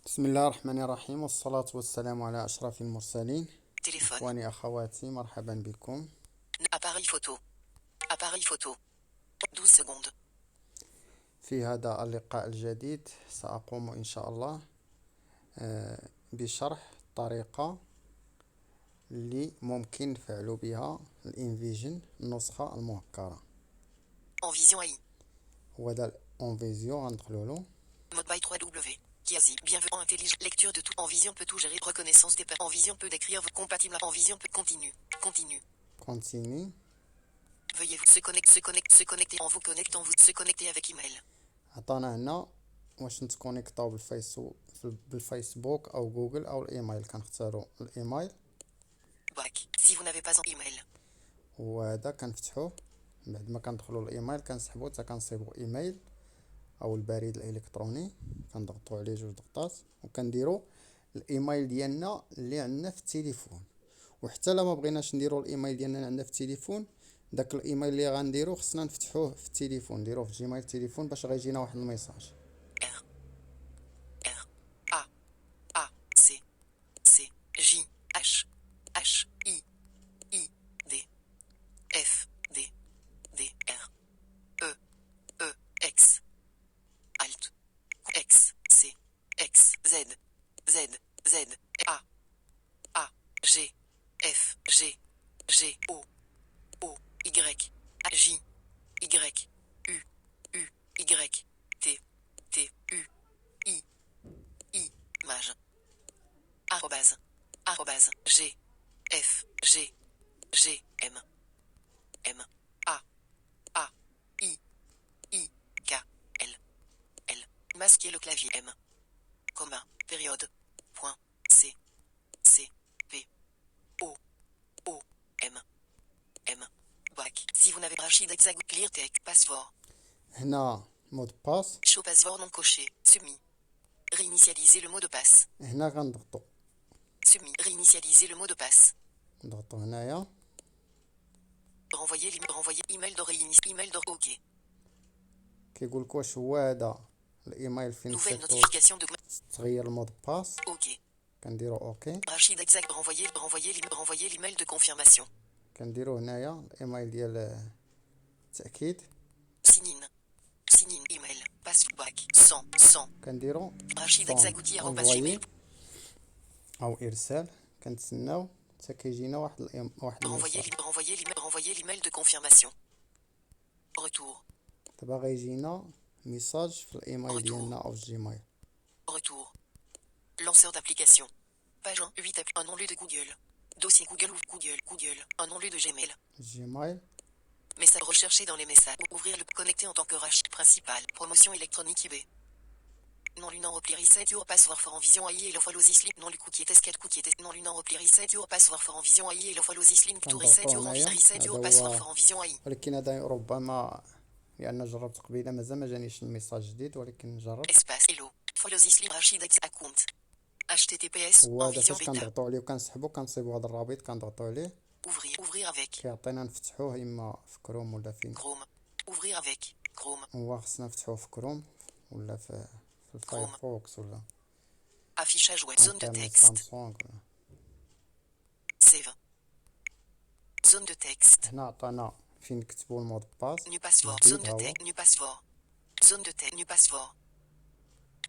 بسم الله الرحمن الرحيم، والصلاة والسلام على أشرف المرسلين. Téléphone. إخواني أخواتي، مرحبا بكم Appareil photo. Appareil photo. 12 secondes. في هذا اللقاء الجديد. سأقوم إن شاء الله بشرح طريقة اللي ممكن نفعل بها الانفيجن النسخة المهكرة. En vision AI. وهذا الانفيزيو غندخلو له. Mode by 3W. Kiasi. Bienvenue. Intelligent. Lecture de tout. En vision peut tout gérer. Reconnaissance des En vision peut décrire. Compatible. En vision peut. Continue. Continue. كونتيني. Veuillez vous se connecter. Se connecter. En vous connectant. Vous se connecter avec email. عطانا هنا واش نتكونيكطاو بالفيسبوك او جوجل او الايميل. كنختاروا الايميل Back. Si vous n'avez pas en email. وهذا كنفتحوه. بعد ما كندخلوا الايميل كنسحبوا حتى كنصيبوا ايميل او البريد الالكتروني. كنضغطوا عليه جوج ضغطات وكنديروا الايميل ديالنا اللي عندنا في التليفون. وحتى لا ما بغيناش نديروا الايميل ديالنا عندنا في التليفون، داك الايميل اللي غنديرو خصنا نفتحوه في التليفون، نديروه في جيميل التليفون باش غيجينا واحد الميساج. R. R. A. A. C. C. J. H. H. I. I. D. F. D. D. R. E. E. X. Alt. X. C. X. Z. Z. Z. A. A. G. F. G. G. O. O. Y. J. Y. U. U. Y. T. T. U. I. I. Mage. Arrobase. Arrobase. G. F. G. G. M. M. A. A. I. I. K. L. L. Masquer le clavier M. Commun. Période. Point. C. C. P. O. O. M. M. Back. Si vous n'avez Rachid Hexagon. Clear text. Password. هنا مود باس. Show password non coché. Submit. Réinitialiser le mot de passe. هنا غنضغطوا Submit. Réinitialiser le mot de passe. نضغطوا هنايا. Renvoyer email de réinitialiser. Email de OK. كيقول لك واش هو هذا الايميل فين Nouvelle نصيفطوا notification de تغير المود باس. OK. كنديروا اوكي. Rachid Hexagon. Renvoyer l'email de confirmation. كنديروا هنايا الايميل ديال التاكيد. Sign in. Sign in. Email. Passback. 100. كنديروا Rachid Hexagon. انفويي او ارسال. كنتسناو حتى كيجينا واحد الميساج. Renvoyer l'email de confirmation. Retour. دابا غيجينا ميساج في الايميل ديالنا او في الجيميل. Retour. Lanceur d'application. Page 1. 8 app. Un onglet de Google. Dossier Google ou Google. Un onglet de Gmail. جيميل. Message recherché dans les messages. Ouvrir le connecter en tant que rachat principal. Promotion électronique eBay. Non l'une en repli reset your password for en vision AI et le follow this link. Non le cookie est escape cookie est non l'une en repli reset your password for en vision AI et le follow this link to reset your reset your password for en vision AI. ولكن هذا ربما لأن جربت قبيله مازال ما جانيش الميساج جديد، ولكن نجرب. Espace hello. Follow this link Rachid account. HTTPS هو en هذا vision فاش bêta. كنضغطوا عليه وكنسحبوا كنصيبوا هذا الرابط كنضغطوا عليه Ouvrir avec. كيعطينا نفتحوه اما في كروم ولا فين. Chrome. Ouvrir avec. Chrome. هو خصنا نفتحوه في كروم ولا في الفايرفوكس ولا Affichage web. Zone de انترنت texte. سامسونج. Save. Zone de texte. هنا عطانا فين نكتبوا المود باس. New password. جديد Zone de ها هو. texte. New password. Zone de texte. New password.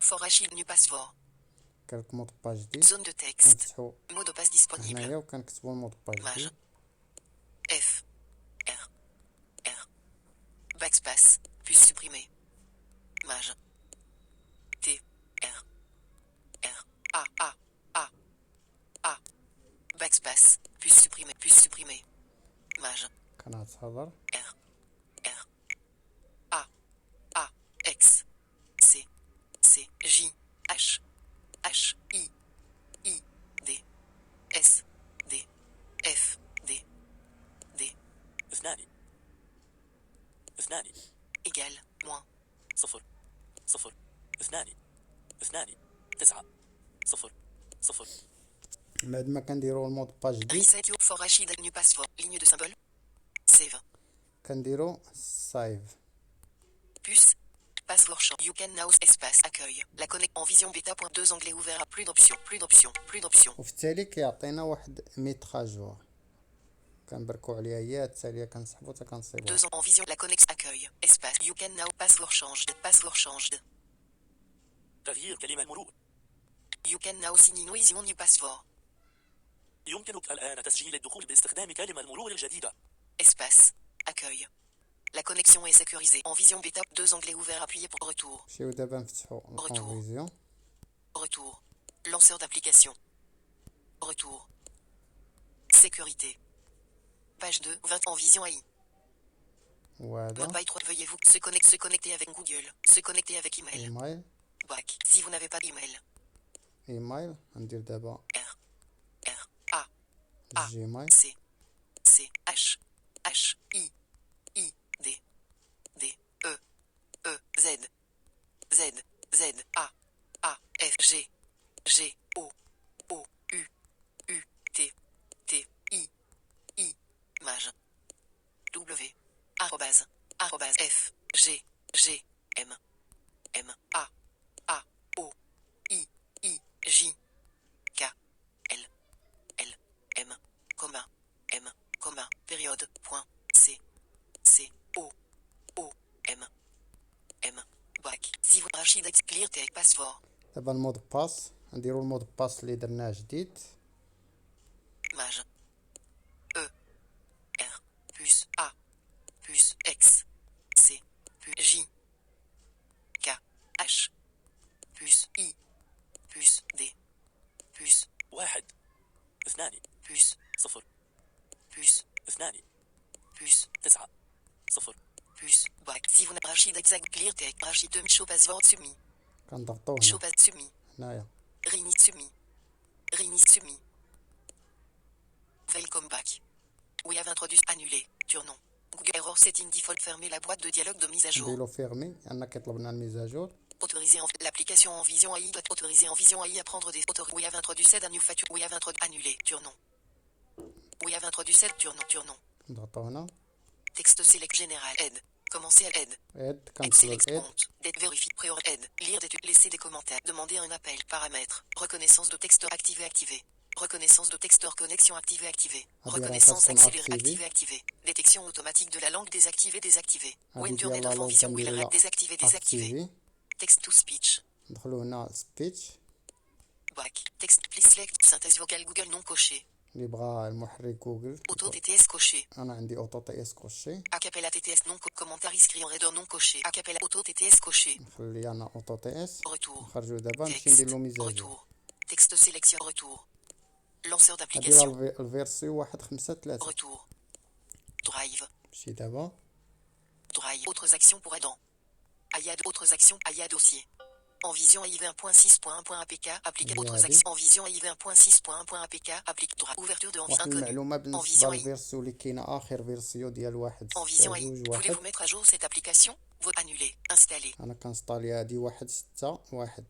For Rachid. New password. كالك مود باس جديد. Zone de texte. كنفتحوا Mot de passe disponible. هنايا وكنكتبوا المود باس Mage. جديد. F. R. R. Backspace. Puce supprimée. Mage. T. R. R. A. A. A. A. Backspace. Puce supprimée. Puce supprimée. Mage. كنعتذر. R. R. A. A. X. C. C. J. H. H. I. I. D. S. D. F. D. D. اثنان Égal. Moins. صفر اثنان 9 0 بعد ما كنديروا المود باس جديد Reset your for Rachid new password. Ligne de symbole. Save. كنديروا سايف. Puce. Password champ. You can now espace accueil. La connexion en vision bêta. 2 onglets ouverts à plus d'options. Plus d'options. Plus d'options. وفي التالي كيعطينا واحد ميتراجور كنبركو عليها هي التالية كنسحبو حتى كنصيبو 2 en vision. La connexion accueil. Espace. You can now password changed. Password changed. تغيير كلمة المرور. You can now sign in with your new password. يمكنك الآن تسجيل الدخول باستخدام كلمة المرور الجديدة. Espace. Accueil. La connexion est sécurisée. En vision bêta. 2 onglets ouverts. Appuyez pour retour. نمشيو دابا نفتحو الكونفيزيون Retour. Lanceur d'application. Retour. Sécurité. Page 2. 20 en vision AI. وهذا Mode by 3. Veuillez vous se connecter avec Google. Se connecter avec email. ايميل Back. Si vous n'avez pas d'email. ايميل غندير دابا R. R. A. A. جيميل C. C. H. H. I. I. D. D. E. E. Z. Z. Z. A. A. F. G. G. O. O. U. U. T. T. I. I. Mage. W. Arrobase. Arrobase. F. G. G. M. M. A. A. O. I. I. J. K. L. L. M. Comma. M. Comma. Période. Point. C. C. O. O. M. M. Back. Si vous Rachid clear take password. دابا المود باس نديرو المود باس اللي درناه جديد Mage. E. R. Plus A. Plus X. C. Plus J. K. H. Plus I. Plus D. Plus. 1 2 Plus. 0 Plus. 2 Plus. 9 0 Plus. Back. Si vous n'avez Rachid exact clear take Rachid 2 show password submit. كنضغطو Show هنا pass submit. هنايا Rinit submit. Rinit submit. Welcome back. We have introduced annulé. Turnon. Google Error Setting Default. Fermer la boîte de dialogue de mise à jour. نديرو فيرمي لان كيطلب لنا الميزاجور Autoriser l'application en vision AI doit autoriser en vision AI à prendre des We have introduced a new feature. We have introduced annulé. Turnon. We have introduced turnon. نضغطو هنا Texte select général. Aide. Commencer à aide. اد Aide كندخلو select الاد compte. Date vérifie. Prior aide. Lire des laisser des commentaires. Demander un appel. Paramètres. Reconnaissance de texte activé. Reconnaissance de texteur. Connexion activée. Reconnaissance Application accélérée. activée. Activée. Détection automatique de la langue désactivée. When هادي durée ديال de لا vision لونغ will كنديرو désactiver. اكتيفي Text to speech. ندخلو هنا سبيتش Back. Text please select. Synthèse vocale Google non coché. اللي بغا المحرك جوجل Auto TTS coché. انا عندي اوتو تي اس كوشي Acapella TTS non commentaire inscrit en header non coché. Acapella auto TTS coché. نخلي انا اوتو تي اس Retour. نخرجو دابا نمشي Texte. ندير له ميزاجور Retour. Texte sélection retour. Lanceur هادي d'application. الفيرسيو 1.5.3 Retour. Drive. نمشي دابا Drive. Autres actions pour aidant. AYA autres actions. AYA dossier. En vision AIV 1.6.1.apk. Appliquer Bien autres dit. actions. En vision AIV 1.6.1.apk. Applique droit. Ouverture de واحد inconnu. المعلومه En بالنسبه vision AI. للفيرسيو اللي كاينه اخر فيرسيو ديال واحد En vision AI. جوج Voulez-vous واحد mettre à jour cette application? Vote annulé. Installé. انا كنسطالي هادي 1.6.1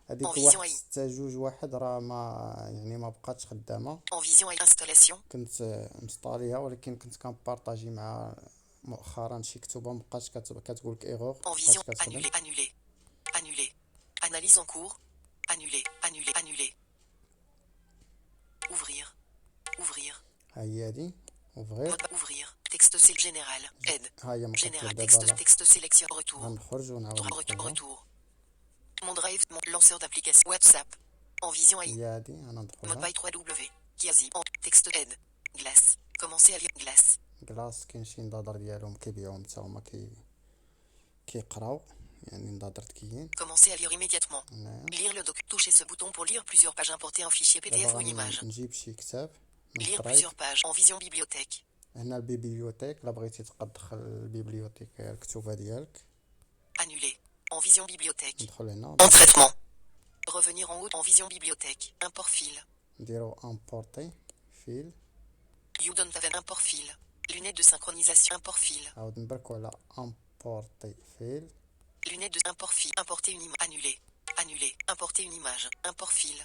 هذيك En vision AI. 1.6.2.1 راه ما بقاتش خدامه En vision AI. Installation. كنت مسطاليها ولكن كنت كنبارطاجي مع مؤخرا شي كتوبه مابقاتش كتقول لك ايغور En vision. Annulé. Annulé. Annulé. Analyse en cours. Annulé. Annulé. Annulé. Ouvrir. Ouvrir. ها هي هادي اوفغير Mode ouvrir. Texte c'est général. Aide. ها هي مكتوب Général. دابا Texte sélection. Retour. غنخرج ونعاود ندخل Retour. Mon drive. Mon lanceur d'application. WhatsApp. En vision AI. هي هادي انا Mode ندخلها by 3W. Kiasi. En texte aide. Glace. Commencer à lire. Glace. كلاس كاين شي نضادر ديالهم كيبيعوهم حتى هما كيقراو يعني نضادر كاين Commencer à lire immédiatement. هنايا Lire le doc. Touchez ce bouton pour lire plusieurs pages. Importer un fichier PDF ou une image. نجيب شي كتاب من Lire الدرايف plusieurs pages. En vision bibliothèque. هنا البيبليوتيك الا بغيتي تبقى تدخل البيبليوتيك الكتوبه ديالك Annulé. En vision bibliothèque. ندخل هنا En traitement. Revenir en haut en vision bibliothèque. Import fil. نديرو امبورتي فيل You don't have un import fil. Lunettes de synchronisation. Import fil. عاود نبركو على امبورتي فيل Lunettes de import fil. Importer une image. Annulé. Annulé. Importer une image. Import fil.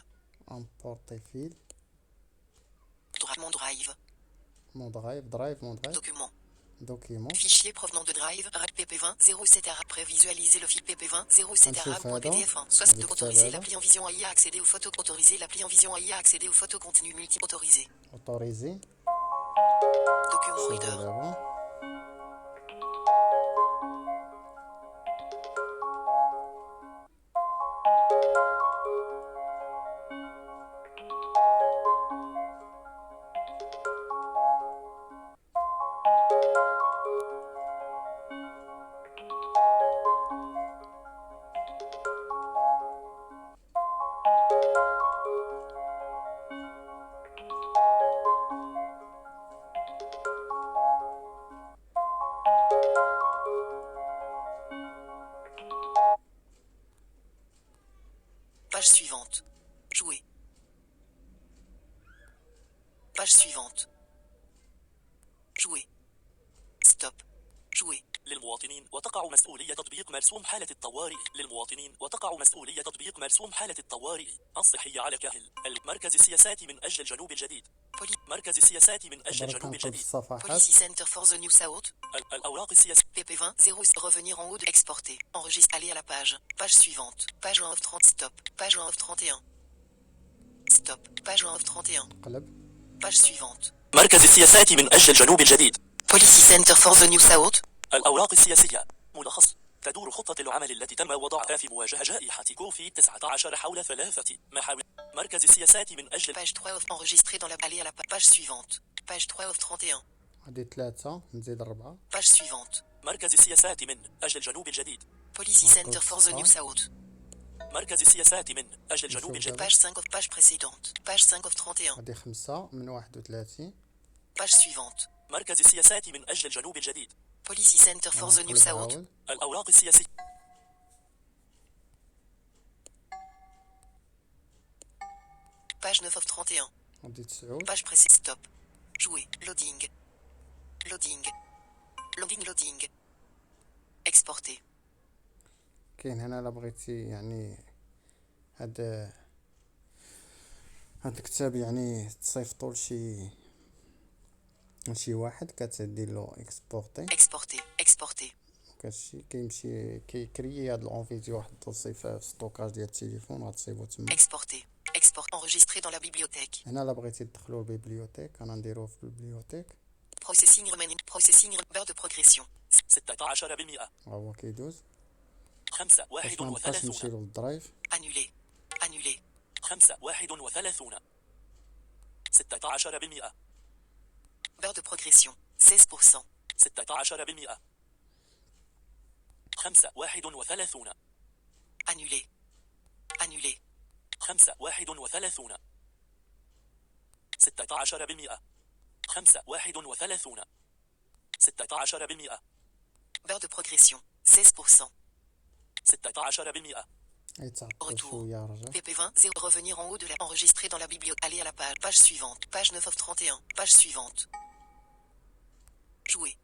امبورتي فيل Mon drive. مون درايف مون درايف Document. دوكيمون. Fichier provenant de Drive, RAP PP20, 07 arabe. Prévisualiser le fil PP20, 07 arabe. PDF1. 62 autoriser l'appli en vision AI à accéder aux photos. Autoriser l'appli en vision AI à accéder aux photos contenu multi. Autorisé. اوتوريزي. Document سيبو reader. دابا. Page suivante. Jouer. Page suivante. Jouer. Stop. Jouer. للمواطنين وتقع مسؤولية تطبيق مرسوم حالة الطوارئ. للمواطنين وتقع مسؤولية تطبيق مرسوم حالة الطوارئ الصحية على كاهل. مركز السياسات من أجل الجنوب الجديد. مركز السياسات من أجل الجنوب كنقلب الجديد. الصفحات. Policy Center for the New South. الأوراق السياسية. PP20, 0, revenir en haut de exporter. Enregistrer, aller à la page. Page suivante. Page 1 of 30, stop. Page 1 of 31. Stop. Page 1 of 31. قلب. Page suivante. مركز السياسات من أجل الجنوب الجديد. Policy Center for the New South. الأوراق السياسية. ملخص. تدور خطة العمل التي تم وضعها في مواجهة جائحة كوفيد-19 حول 3 محاور. مركز السياسات من أجل. Page 3 of enregistré dans la aller à la page suivante. Page 3 of 31. هادي 3 نزيد 4. Page suivante. مركز السياسات من أجل الجنوب الجديد. Policy Center for the New South. مركز السياسات من أجل الجنوب الجديد. Page 5 of page précédente. Page 5 of 31. هادي 5 من 31. Page suivante. مركز السياسات من أجل الجنوب الجديد. Policy Center for the New South. الأوراق السياسية. Page 9 of 31. هادي 9. Page précédente. Stop. Jouer. Loading. Loading. Loading, loading. Exporter. كاين هنا الا بغيتي يعني هاد الكتاب يعني تصيفطو لشي واحد كتدير له اكسبورتي. Exporter. Exporter. كتمشي كيمشي كيكري هاد الانفيزي واحد الدوسي في ستوكاج ديال التليفون غتصيبو تما. Exporter. Export. Enregistré dans la bibliothèque. هنا الا بغيتي تدخلو البيبليوتيك انا نديروه في البيبليوتيك. Processing remaining. Processing. Barre de progression. 16%. هو كيدوز. 5 باش منبقاش 31. نمشيلو للدرايف. Annuler. Annuler. 5 31. 16%. Barre de progression. 16%. 16%. 5 31. Annuler. Annuler. 5 31. 16%. 5 31. 16%. Barre de progression. 16%. 16%. اي تعطل Retour. شويه رجع. PP20, 0. Revenir en haut de la. Enregistré dans la bibliothèque. Aller à la page. Page suivante. Page 9 of 31. Page suivante. Jouer.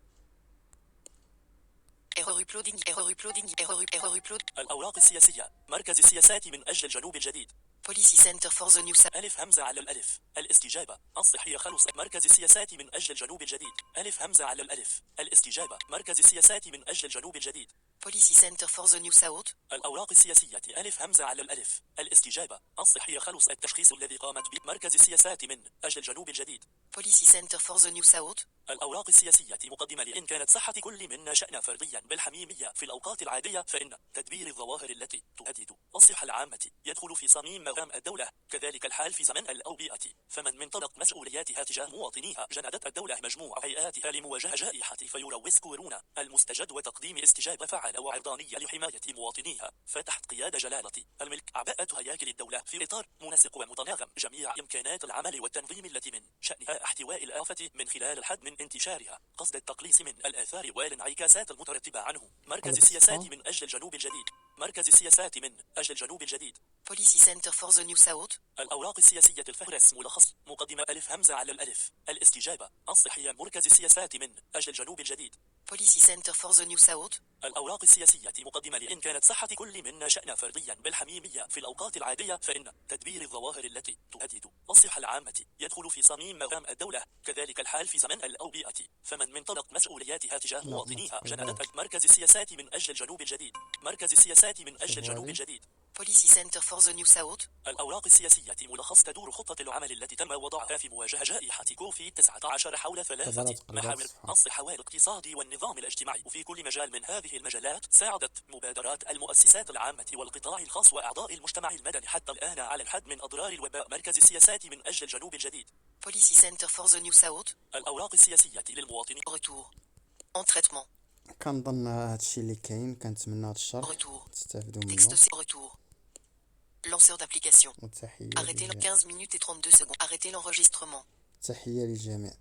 Error uploading. Error uploading. Error upload. الأوراق السياسية. مركز السياسات من أجل الجنوب الجديد. Policy Center for the New South. ألف همزة على الألف. الاستجابة الصحية خلص. مركز السياسات من أجل الجنوب الجديد. ألف همزة على الألف. الاستجابة. مركز السياسات من أجل الجنوب الجديد. Policy Center for the New South. الأوراق السياسية. ألف همزة على الألف. الاستجابة الصحية خلص. التشخيص الذي قامت به مركز السياسات من أجل الجنوب الجديد. Policy Center for the New South. الأوراق السياسية مقدمة لإن كانت صحة كل منا شأنا فرديا بالحميمية في الأوقات العادية فإن تدبير الظواهر التي تهدد الصحة العامة يدخل في صميم مهام الدولة. كذلك الحال في زمن الأوبئة فمن منطلق مسؤولياتها تجاه مواطنيها جندت الدولة مجموع هيئاتها لمواجهة جائحة فيروس كورونا المستجد وتقديم استجابة فعالة وعرضانية لحماية مواطنيها. فتحت قيادة جلالة الملك عباءة هياكل الدولة في إطار منسق ومتناغم جميع إمكانات العمل والتنظيم التي من شأنها احتواء الآفة من خلال الحد من انتشارها قصد التقليص من الآثار والانعكاسات المترتبة عنه. مركز السياسات من أجل الجنوب الجديد. مركز السياسات من أجل الجنوب الجديد. Policy Center for the New South. الأوراق السياسية الفهرس ملخص مقدمة ألف همزة على الألف. الاستجابة الصحية. مركز السياسات من أجل الجنوب الجديد. Policy Center for the New South. الأوراق السياسية مقدمة. إن كانت صحة كل منا شأنا فرديا بالحميمية في الأوقات العادية، فإن تدبير الظواهر التي تهدد الصحة العامة يدخل في صميم مهام الدولة. كذلك الحال في زمن الأوبئة، فمن منطلق مسؤولياتها تجاه مواطنيها جندت مركز السياسات من أجل الجنوب الجديد. مركز السياسات من أجل الجنوب الجديد. Policy Center for the New South. الأوراق السياسية ملخص تدور خطة العمل التي تم وضعها في مواجهة جائحة كوفيد-19 حول 3 محاور: الصحة والاقتصاد والنظام الاجتماعي. وفي كل مجال من هذه المجالات ساعدت مبادرات المؤسسات العامة والقطاع الخاص وأعضاء المجتمع المدني حتى الآن على الحد من أضرار الوباء. مركز السياسات من أجل الجنوب الجديد. Policy Center for the New South. الأوراق السياسية للمواطنين. Retour. En traitement. كنظن هادشي اللي كاين، كنتمنى هاد الشرح Retour. تستافدوا منه. Texte retour. Lanceur d'application. وتحية Arrêtez le 15 minutes et 32 secondes. Arrêtez l'enregistrement. تحية للجميع.